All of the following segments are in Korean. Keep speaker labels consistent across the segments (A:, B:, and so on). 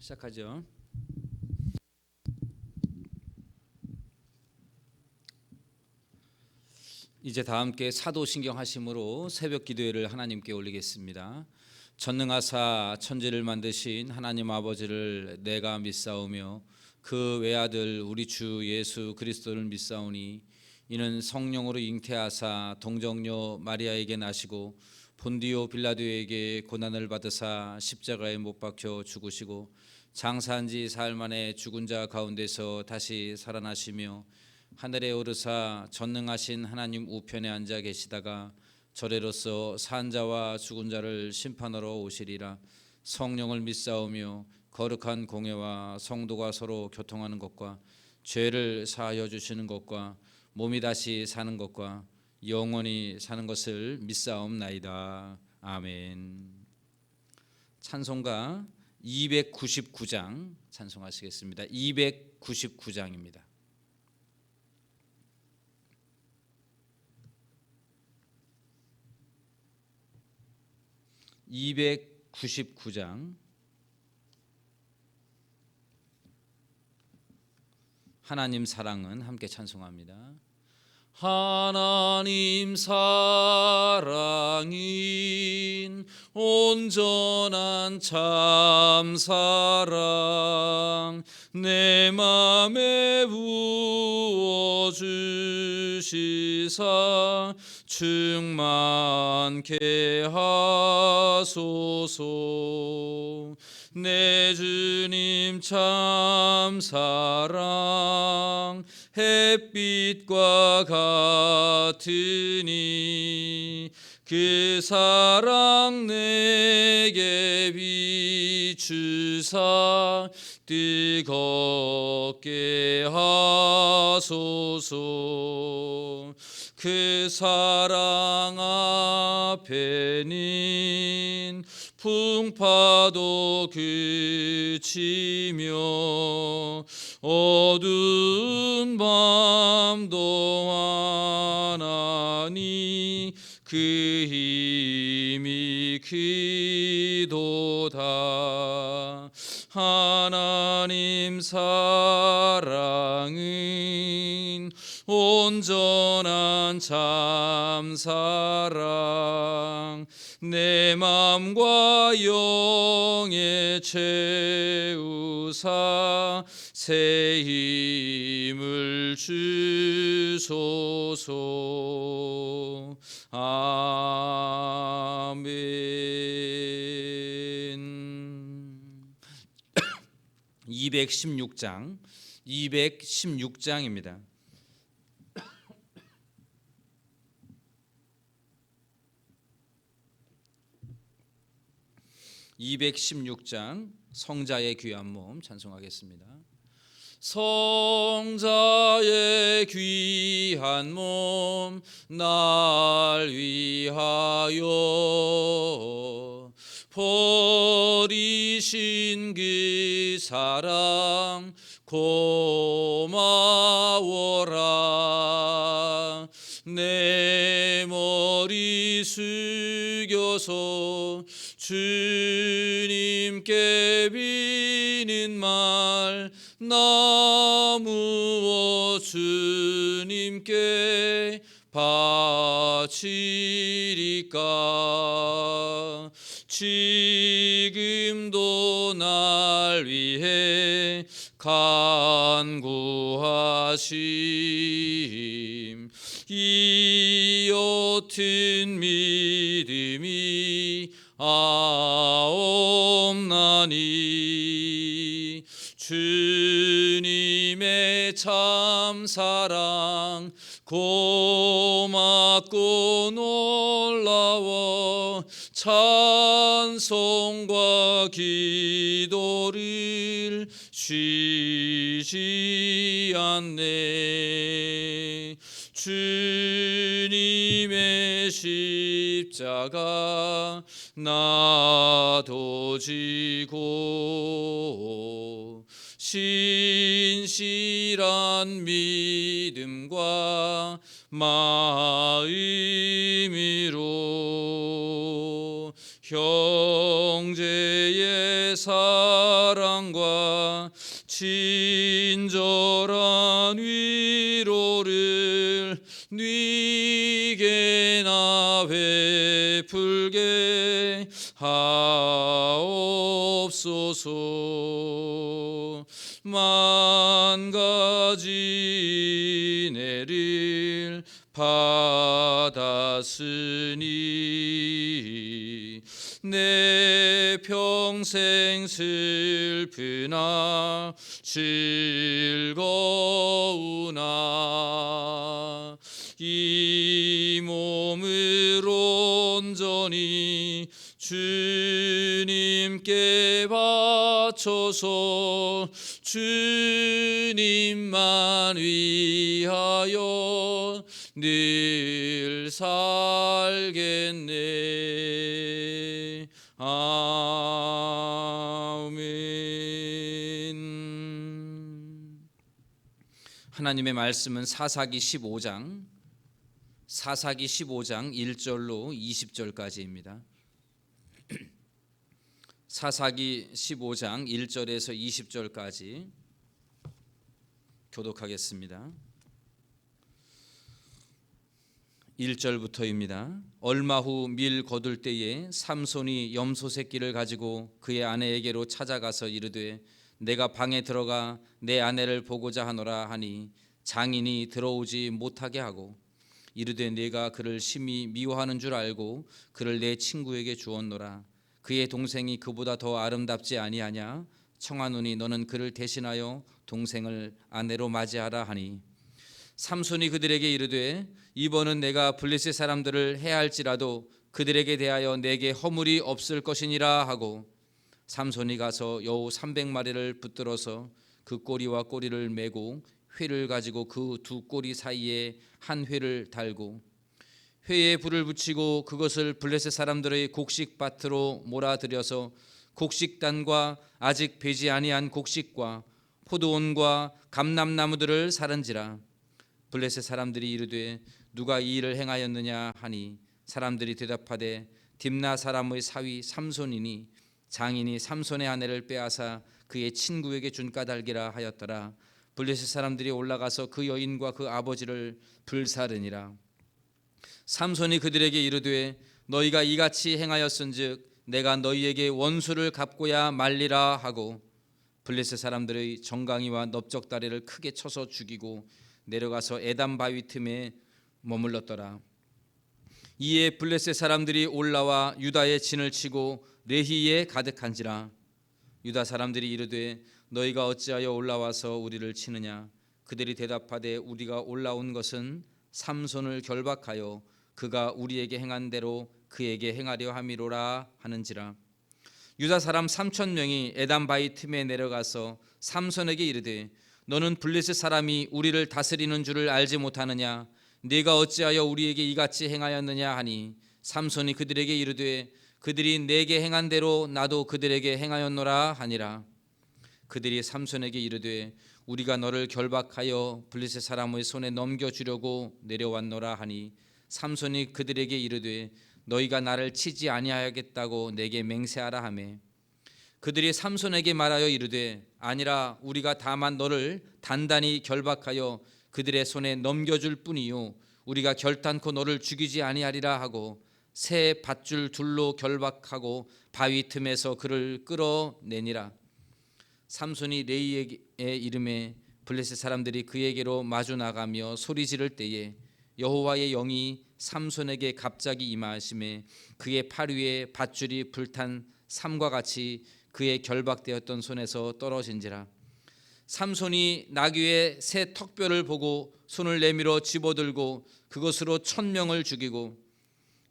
A: 시작하죠. 이제 다 함께 사도신경 하심으로 새벽 기도회를 하나님께 올리겠습니다. 전능하사 천지를 만드신 하나님 아버지를 내가 믿사오며 그 외아들 우리 주 예수 그리스도를 믿사오니 이는 성령으로 잉태하사 동정녀 마리아에게 나시고 본디오 빌라도에게 고난을 받으사 십자가에 못 박혀 죽으시고 장사한 지 사흘 만에 죽은 자 가운데서 다시 살아나시며 하늘에 오르사 전능하신 하나님 우편에 앉아 계시다가 절에로서 산 자와 죽은 자를 심판하러 오시리라. 성령을 믿사오며 거룩한 공회와 성도가 서로 교통하는 것과 죄를 사하여 주시는 것과 몸이 다시 사는 것과 영원히 사는 것을 믿사옵나이다. 아멘. 찬송가 299장 찬송하시겠습니다. 299장입니다. 299장 하나님 사랑은 함께 찬송합니다. 하나님 사랑인 온전한 참사랑 내 맘에 부어주시사 충만케 하소서. 내 주님 참사랑 햇빛과 같으니 그 사랑 내게 비추사 뜨겁게 하소서. 그 사랑 앞에는 풍파도 그치며 어두운 밤도 환하니 그 힘이 크도다. 하나님 사랑은 온전한 참사랑 내 맘과 영에 채우사 새 힘을 주소서. 아멘. 216장입니다. 216장 성자의 귀한 몸 찬송하겠습니다. 성자의 귀한 몸 날 위하여 버리신 그 사랑 고마워라. 내 머리 숙여서 주님께 비는 말 나무어 주님께 바치리까. 지금도 날 위해 간구하심 이 옅은 믿음이 아옵나니. 주님의 참사랑 고맙고 놀라워 찬송과 기도를 쉬지 않네. 주님의 십자가 나도 지고 신실한 믿음과 마음으로 형제의 사랑과 친절한 위로를 네게나 베풀게 하옵소서. 만 가지 은혜를 받았으니 내 평생 슬프나 즐거우나 이 몸을 온전히 주님께 바쳐서 주님만 위하여 늘 살겠네. 아멘. 하나님의 말씀은 사사기 15장 1절로 20절까지입니다. 사사기 15장 1절에서 20절까지 교독하겠습니다. 1절부터입니다. 얼마 후 밀 거둘 때에 삼손이 염소 새끼를 가지고 그의 아내에게로 찾아가서 이르되 내가 방에 들어가 내 아내를 보고자 하노라 하니 장인이 들어오지 못하게 하고 이르되 내가 그를 심히 미워하는 줄 알고 그를 내 친구에게 주었노라. 그의 동생이 그보다 더 아름답지 아니하냐? 청하노니 너는 그를 대신하여 동생을 아내로 맞이하라 하니 삼손이 그들에게 이르되 이번은 내가 블레셋 사람들을 해할지라도 그들에게 대하여 내게 허물이 없을 것이니라 하고 삼손이 가서 여우 300마리를 붙들어서 그 꼬리와 꼬리를 메고 회를 가지고 그 두 꼬리 사이에 한 회를 달고 회에 불을 붙이고 그것을 블레셋 사람들의 곡식밭으로 몰아들여서 곡식단과 아직 배지 아니한 곡식과 포도원과 감람나무들을 사른지라. 블레셋 사람들이 이르되 누가 이 일을 행하였느냐 하니 사람들이 대답하되 딥나 사람의 사위 삼손이니 장인이 삼손의 아내를 빼앗아 그의 친구에게 준 까닭이라 하였더라. 블레셋 사람들이 올라가서 그 여인과 그 아버지를 불사르니라. 삼손이 그들에게 이르되 너희가 이같이 행하였은즉 내가 너희에게 원수를 갚고야 말리라 하고 블레셋 사람들의 정강이와 넓적다리를 크게 쳐서 죽이고 내려가서 에담 바위 틈에 머물렀더라. 이에 블레셋 사람들이 올라와 유다의 진을 치고 레히에 가득한지라. 유다 사람들이 이르되 너희가 어찌하여 올라와서 우리를 치느냐? 그들이 대답하되 우리가 올라온 것은 삼손을 결박하여 그가 우리에게 행한 대로 그에게 행하려 함이로라 하는지라. 유다 사람 3,000명이 에담 바위 틈에 내려가서 삼손에게 이르되 너는 블레셋 사람이 우리를 다스리는 줄을 알지 못하느냐? 네가 어찌하여 우리에게 이같이 행하였느냐 하니 삼손이 그들에게 이르되 그들이 내게 행한 대로 나도 그들에게 행하였노라 하니라. 그들이 삼손에게 이르되 우리가 너를 결박하여 블레셋 사람의 손에 넘겨주려고 내려왔노라 하니 삼손이 그들에게 이르되 너희가 나를 치지 아니하겠다고 내게 맹세하라 하매 그들이 삼손에게 말하여 이르되 아니라 우리가 다만 너를 단단히 결박하여 그들의 손에 넘겨줄 뿐이요 우리가 결단코 너를 죽이지 아니하리라 하고 새 밧줄 둘로 결박하고 바위 틈에서 그를 끌어내니라. 삼손이 레이의 이름에 블레셋 사람들이 그에게로 마주 나가며 소리 지를 때에 여호와의 영이 삼손에게 갑자기 임하심에 그의 팔 위에 밧줄이 불탄 삼과 같이 그의 결박되었던 손에서 떨어진지라. 삼손이 나귀의 새 턱뼈를 보고 손을 내밀어 집어들고 그것으로 1,000명을 죽이고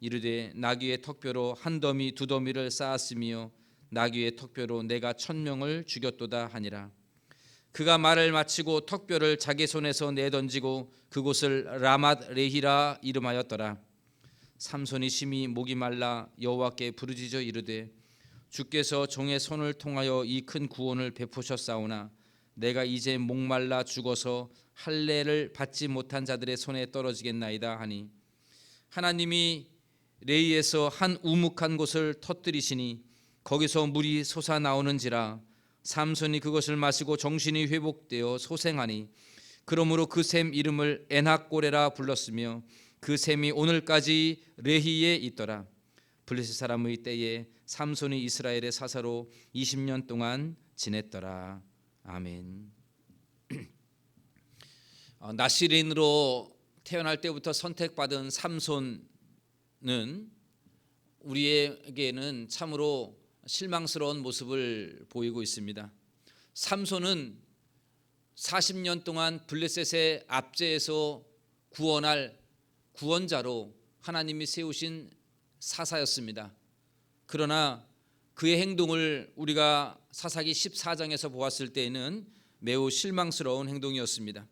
A: 이르되 나귀의 턱뼈로 한 더미 두 더미를 쌓았으며 나귀의 턱뼈로 내가 1,000명을 죽였도다 하니라. 그가 말을 마치고 턱뼈를 자기 손에서 내던지고 그곳을 라맛 레히라 이름하였더라. 삼손이 심히 목이 말라 여호와께 부르짖어 이르되 주께서 종의 손을 통하여 이 큰 구원을 베푸셨사오나 내가 이제 목말라 죽어서 할례를 받지 못한 자들의 손에 떨어지겠나이다 하니 하나님이 레이에서 한 우묵한 곳을 터뜨리시니 거기서 물이 솟아나오는지라. 삼손이 그것을 마시고 정신이 회복되어 소생하니 그러므로 그 샘 이름을 에낙고레라 불렀으며 그 샘이 오늘까지 레히에 있더라. 블레셋 사람의 때에 삼손이 이스라엘의 사사로 20년 동안 지냈더라. 아멘. 나시린으로 태어날 때부터 선택받은 삼손은 우리에게는 참으로 실망스러운 모습을 보이고 있습니다. 삼손은 40년 동안 블레셋의 압제에서 구원할 구원자로 하나님이 세우신 사사였습니다. 그러나 그의 행동을 우리가 사사기 14장에서 보았을 때에는 매우 실망스러운 행동이었습니다.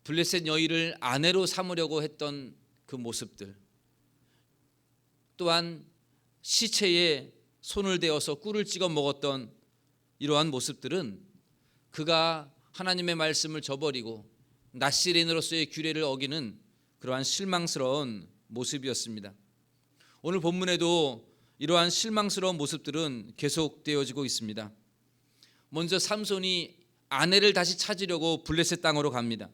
A: 블레셋 여인을 아내로 삼으려고 했던 그 모습들, 또한 시체에 손을 대어서 꿀을 찍어 먹었던 이러한 모습들은 그가 하나님의 말씀을 저버리고 나시린으로서의 규례를 어기는 그러한 실망스러운 모습이었습니다. 오늘 본문에도 이러한 실망스러운 모습들은 계속되어지고 있습니다. 먼저 삼손이 아내를 다시 찾으려고 블레셋 땅으로 갑니다.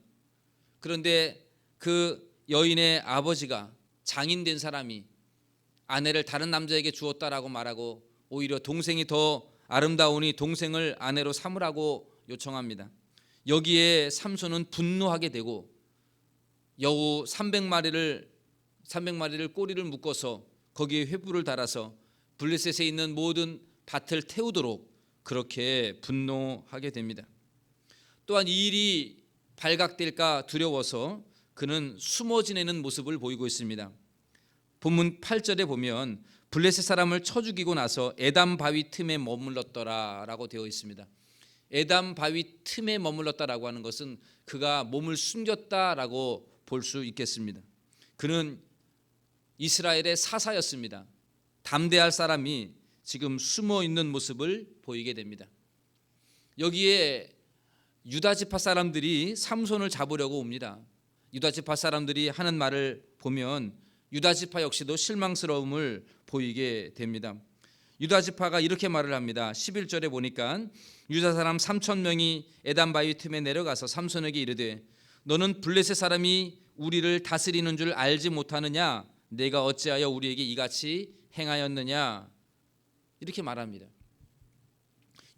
A: 그런데 그 여인의 아버지가 장인된 사람이 아내를 다른 남자에게 주었다라고 말하고 오히려 동생이 더 아름다우니 동생을 아내로 삼으라고 요청합니다. 여기에 삼손은 분노하게 되고 여우 300마리를 꼬리를 묶어서 거기에 회부를 달아서 블레셋에 있는 모든 밭을 태우도록 그렇게 분노하게 됩니다. 또한 이 일이 발각될까 두려워서 그는 숨어 지내는 모습을 보이고 있습니다. 본문 8절에 보면 블레셋 사람을 쳐 죽이고 나서 에담 바위 틈에 머물렀더라라고 되어 있습니다. 에담 바위 틈에 머물렀다라고 하는 것은 그가 몸을 숨겼다라고 볼 수 있겠습니다. 그는 이스라엘의 사사였습니다. 담대할 사람이 지금 숨어 있는 모습을 보이게 됩니다. 여기에 유다 지파 사람들이 삼손을 잡으려고 옵니다. 유다 지파 사람들이 하는 말을 보면 유다 지파 역시도 실망스러움을 보이게 됩니다. 유다 지파가 이렇게 말을 합니다. 11절에 보니까 유다 사람 3,000명이 에담 바위 틈에 내려가서 삼손에게 이르되 너는 블레셋 사람이 우리를 다스리는 줄 알지 못하느냐? 내가 어찌하여 우리에게 이같이 행하였느냐? 이렇게 말합니다.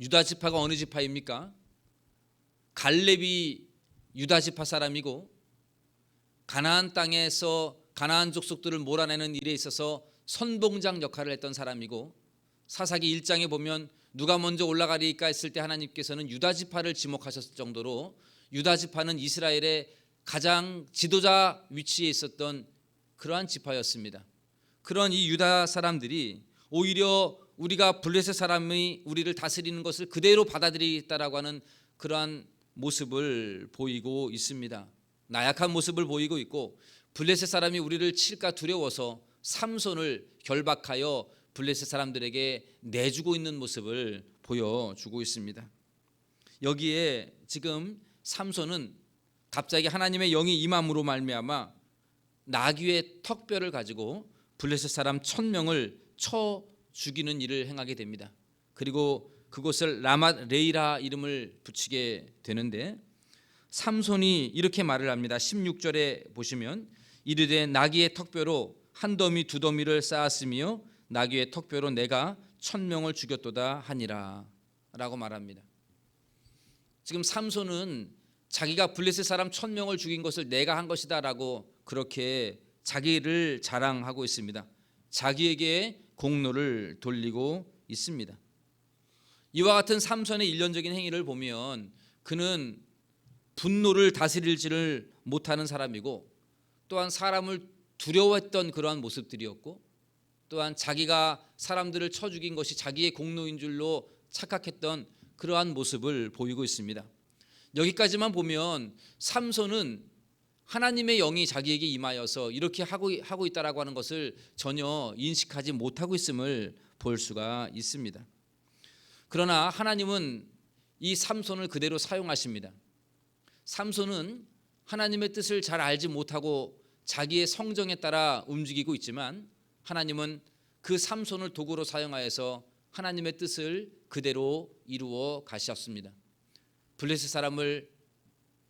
A: 유다 지파가 어느 지파입니까? 갈렙이 유다 지파 사람이고 가나안 땅에서 가나안 족속들을 몰아내는 일에 있어서 선봉장 역할을 했던 사람이고 사사기 1장에 보면 누가 먼저 올라가리까 했을 때 하나님께서는 유다 지파를 지목하셨을 정도로 유다 지파는 이스라엘의 가장 지도자 위치에 있었던 그러한 지파였습니다. 그런 이 유다 사람들이 오히려 우리가 블레셋 사람이 우리를 다스리는 것을 그대로 받아들이겠다라고 하는 그러한 모습을 보이고 있습니다. 나약한 모습을 보이고 있고 블레셋 사람이 우리를 칠까 두려워서 삼손을 결박하여 블레셋 사람들에게 내주고 있는 모습을 보여주고 있습니다. 여기에 지금 삼손은 갑자기 하나님의 영이 임함으로 말미암아 나귀의 턱뼈를 가지고 블레셋 사람 1,000명을 쳐 죽이는 일을 행하게 됩니다. 그리고 그곳을 라맛 레이라 이름을 붙이게 되는데 삼손이 이렇게 말을 합니다. 16절에 보시면 이르되 나귀의 턱뼈로 한 더미 두 더미를 쌓았으며 나귀의 턱뼈로 내가 1,000명을 죽였도다 하니라 라고 말합니다. 지금 삼손은 자기가 블레셋 사람 1,000명을 죽인 것을 내가 한 것이다 라고 그렇게 자기를 자랑하고 있습니다. 자기에게 공로를 돌리고 있습니다. 이와 같은 삼손의 일련적인 행위를 보면 그는 분노를 다스리지를 못하는 사람이고 또한 사람을 두려워했던 그러한 모습들이었고 또한 자기가 사람들을 쳐 죽인 것이 자기의 공로인 줄로 착각했던 그러한 모습을 보이고 있습니다. 여기까지만 보면 삼손은 하나님의 영이 자기에게 임하여서 이렇게 하고 있다라고 하는 것을 전혀 인식하지 못하고 있음을 볼 수가 있습니다. 그러나 하나님은 이 삼손을 그대로 사용하십니다. 삼손은 하나님의 뜻을 잘 알지 못하고 자기의 성정에 따라 움직이고 있지만 하나님은 그 삼손을 도구로 사용하여서 하나님의 뜻을 그대로 이루어 가셨습니다. 블레셋 사람을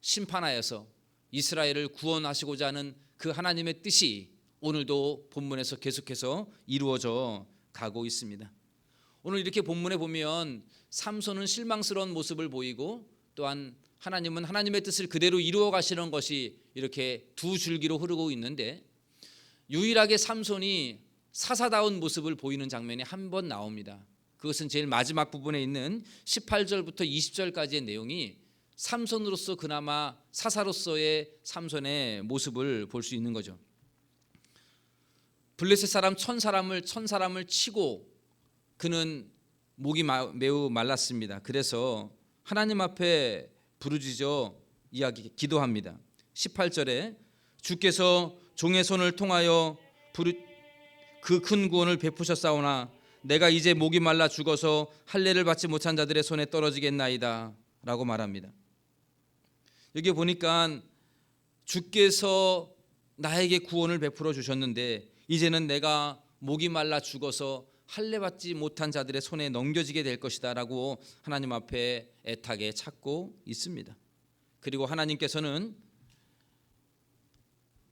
A: 심판하여서 이스라엘을 구원하시고자 하는 그 하나님의 뜻이 오늘도 본문에서 계속해서 이루어져 가고 있습니다. 오늘 이렇게 본문에 보면 삼손은 실망스러운 모습을 보이고 또한 하나님은 하나님의 뜻을 그대로 이루어 가시는 것이 이렇게 두 줄기로 흐르고 있는데, 유일하게 삼손이 사사다운 모습을 보이는 장면이 한 번 나옵니다. 그것은 제일 마지막 부분에 있는 18절부터 20절까지의 내용이 삼손으로서 그나마 사사로서의 삼손의 모습을 볼 수 있는 거죠. 블레셋 사람 천 사람을 치고 그는 목이 매우 말랐습니다. 그래서 하나님 앞에 부르짖어 기도합니다. 18절에 주께서 종의 손을 통하여 그 큰 구원을 베푸셨사오나 내가 이제 목이 말라 죽어서 할례를 받지 못한 자들의 손에 떨어지겠나이다 라고 말합니다. 여기 보니까 주께서 나에게 구원을 베풀어 주셨는데 이제는 내가 목이 말라 죽어서 할례 받지 못한 자들의 손에 넘겨지게 될 것이다 라고 하나님 앞에 애타게 찾고 있습니다. 그리고 하나님께서는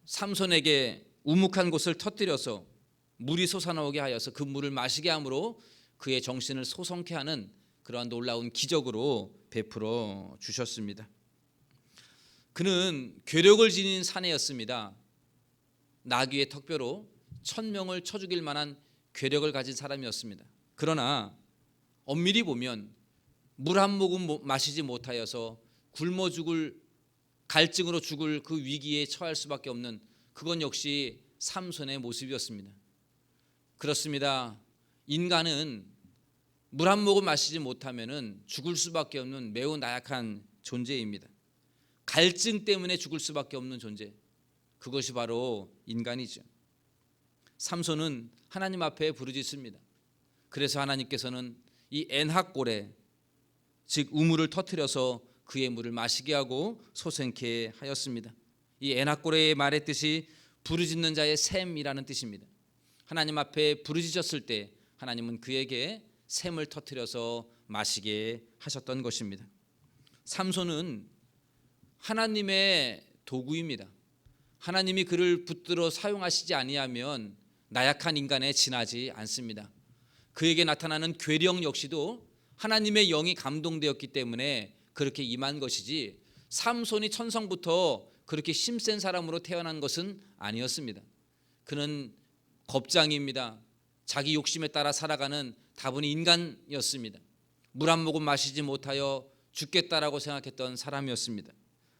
A: 삼손에게 우묵한 곳을 터뜨려서 물이 솟아나오게 하여서 그 물을 마시게 함으로 그의 정신을 소성케 하는 그러한 놀라운 기적으로 베풀어 주셨습니다. 그는 괴력을 지닌 사내였습니다. 나귀의 턱뼈로 1000명을 쳐 죽일 만한 괴력을 가진 사람이었습니다. 그러나 엄밀히 보면 물 한 모금 마시지 못하여서 굶어 죽을, 갈증으로 죽을 그 위기에 처할 수밖에 없는, 그건 역시 삼손의 모습이었습니다. 그렇습니다. 인간은 물 한 모금 마시지 못하면 죽을 수밖에 없는 매우 나약한 존재입니다. 갈증 때문에 죽을 수밖에 없는 존재, 그것이 바로 인간이죠. 삼손은 하나님 앞에 부르짖습니다. 그래서 하나님께서는 이 엔학골에, 즉 우물을 터뜨려서 그의 물을 마시게 하고 소생케 하였습니다. 이 엔학골의 말의 뜻이 부르짖는 자의 샘이라는 뜻입니다. 하나님 앞에 부르짖었을 때 하나님은 그에게 샘을 터뜨려서 마시게 하셨던 것입니다. 삼손은 하나님의 도구입니다. 하나님이 그를 붙들어 사용하시지 아니하면 나약한 인간에 지나지 않습니다. 그에게 나타나는 괴력 역시도 하나님의 영이 감동되었기 때문에 그렇게 임한 것이지, 삼손이 천성부터 그렇게 힘센 사람으로 태어난 것은 아니었습니다. 그는 겁장입니다. 자기 욕심에 따라 살아가는 다분히 인간이었습니다. 물 한 모금 마시지 못하여 죽겠다라고 생각했던 사람이었습니다.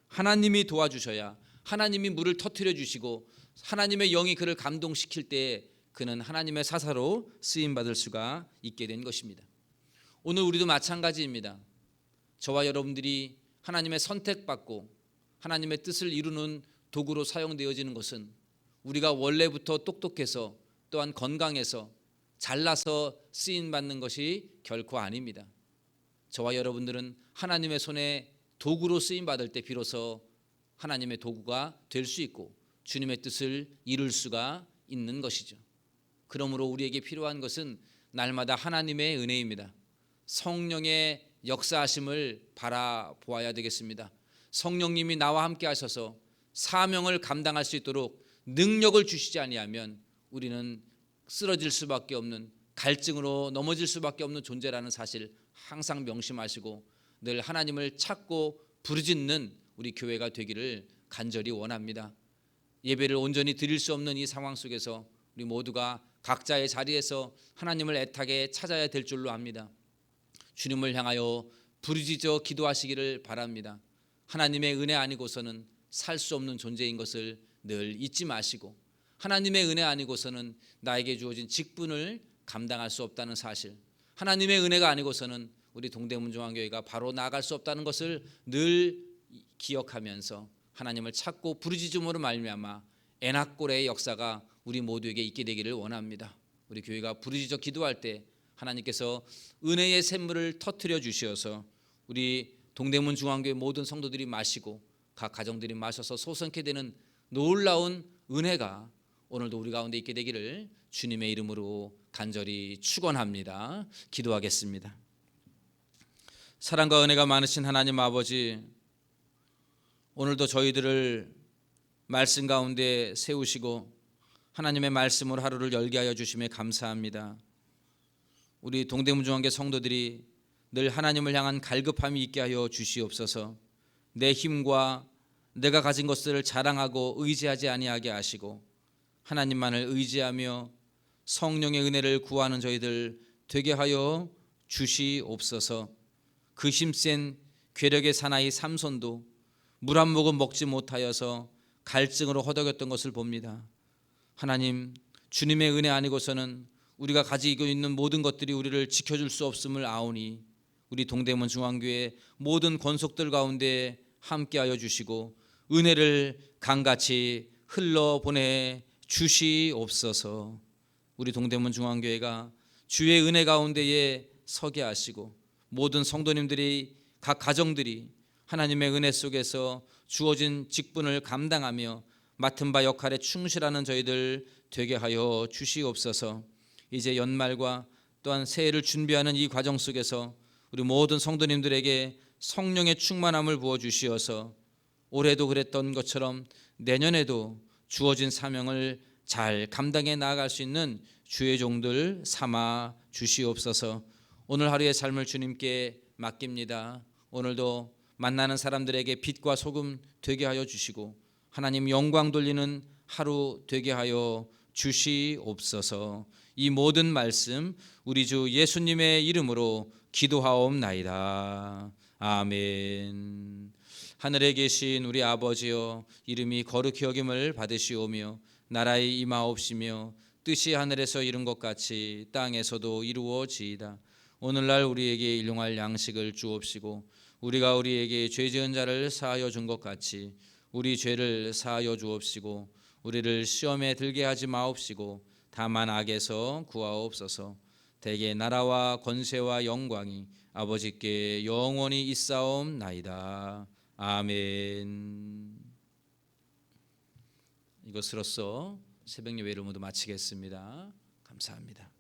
A: 하나님이 도와주셔야, 하나님이 물을 터뜨려 주시고 하나님의 영이 그를 감동시킬 때 그는 하나님의 사사로 쓰임받을 수가 있게 된 것입니다. 오늘 우리도 마찬가지입니다. 저와 여러분들이 하나님의 선택받고 하나님의 뜻을 이루는 도구로 사용되어지는 것은 우리가 원래부터 똑똑해서 또한 건강해서 잘나서 쓰임받는 것이 결코 아닙니다. 저와 여러분들은 하나님의 손에 도구로 쓰임받을 때 비로소 하나님의 도구가 될 수 있고 주님의 뜻을 이룰 수가 있는 것이죠. 그러므로 우리에게 필요한 것은 날마다 하나님의 은혜입니다. 성령의 역사하심을 바라보아야 되겠습니다. 성령님이 나와 함께 하셔서 사명을 감당할 수 있도록 능력을 주시지 아니하면 우리는 쓰러질 수밖에 없는, 갈증으로 넘어질 수밖에 없는 존재라는 사실 항상 명심하시고 늘 하나님을 찾고 부르짖는 우리 교회가 되기를 간절히 원합니다. 예배를 온전히 드릴 수 없는 이 상황 속에서 우리 모두가 각자의 자리에서 하나님을 애타게 찾아야 될 줄로 압니다. 주님을 향하여 부르짖어 기도하시기를 바랍니다. 하나님의 은혜 아니고서는 살 수 없는 존재인 것을 늘 잊지 마시고, 하나님의 은혜 아니고서는 나에게 주어진 직분을 감당할 수 없다는 사실, 하나님의 은혜가 아니고서는 우리 동대문 중앙교회가 바로 나아갈 수 없다는 것을 늘 기억하면서 하나님을 찾고 부르짖음으로 말미암아 엔학골의 역사가 우리 모두에게 있게 되기를 원합니다. 우리 교회가 부르짖어 기도할 때 하나님께서 은혜의 샘물을 터뜨려 주시어서 우리 동대문 중앙교회 모든 성도들이 마시고 각 가정들이 마셔서 소성케 되는 놀라운 은혜가 오늘도 우리 가운데 있게 되기를 주님의 이름으로 간절히 축원합니다. 기도하겠습니다. 사랑과 은혜가 많으신 하나님 아버지, 오늘도 저희들을 말씀 가운데 세우시고 하나님의 말씀으로 하루를 열게 하여 주심에 감사합니다. 우리 동대문중앙교 성도들이 늘 하나님을 향한 갈급함이 있게 하여 주시옵소서. 내 힘과 내가 가진 것들을 자랑하고 의지하지 아니하게 하시고 하나님만을 의지하며 성령의 은혜를 구하는 저희들 되게 하여 주시옵소서. 그 힘센 괴력의 사나이 삼손도 물 한 모금 먹지 못하여서 갈증으로 허덕였던 것을 봅니다. 하나님, 주님의 은혜 아니고서는 우리가 가지고 있는 모든 것들이 우리를 지켜줄 수 없음을 아오니 우리 동대문 중앙교회 모든 권속들 가운데 함께하여 주시고 은혜를 강같이 흘러보내 주시옵소서. 우리 동대문 중앙교회가 주의 은혜 가운데에 서게 하시고 모든 성도님들이 각 가정들이 하나님의 은혜 속에서 주어진 직분을 감당하며 맡은 바 역할에 충실하는 저희들 되게 하여 주시옵소서. 이제 연말과 또한 새해를 준비하는 이 과정 속에서 우리 모든 성도님들에게 성령의 충만함을 부어 주시어서 올해도 그랬던 것처럼 내년에도 주어진 사명을 잘 감당해 나아갈 수 있는 주의 종들 삼아 주시옵소서. 오늘 하루의 삶을 주님께 맡깁니다. 오늘도 만나는 사람들에게 빛과 소금 되게 하여 주시고 하나님 영광 돌리는 하루 되게 하여 주시옵소서. 이 모든 말씀 우리 주 예수님의 이름으로 기도하옵나이다. 아멘. 하늘에 계신 우리 아버지여, 이름이 거룩히 여김을 받으시오며 나라의 임하옵시며 뜻이 하늘에서 이룬 것 같이 땅에서도 이루어지이다. 오늘날 우리에게 일용할 양식을 주옵시고 우리가 우리에게 죄 지은 자를 사하여 준 것 같이 우리 죄를 사하여 주옵시고 우리를 시험에 들게 하지 마옵시고 다만 악에서 구하옵소서. 대개 나라와 권세와 영광이 아버지께 영원히 있사옵나이다. 아멘. 이것으로써 새벽 예배를 모두 마치겠습니다. 감사합니다.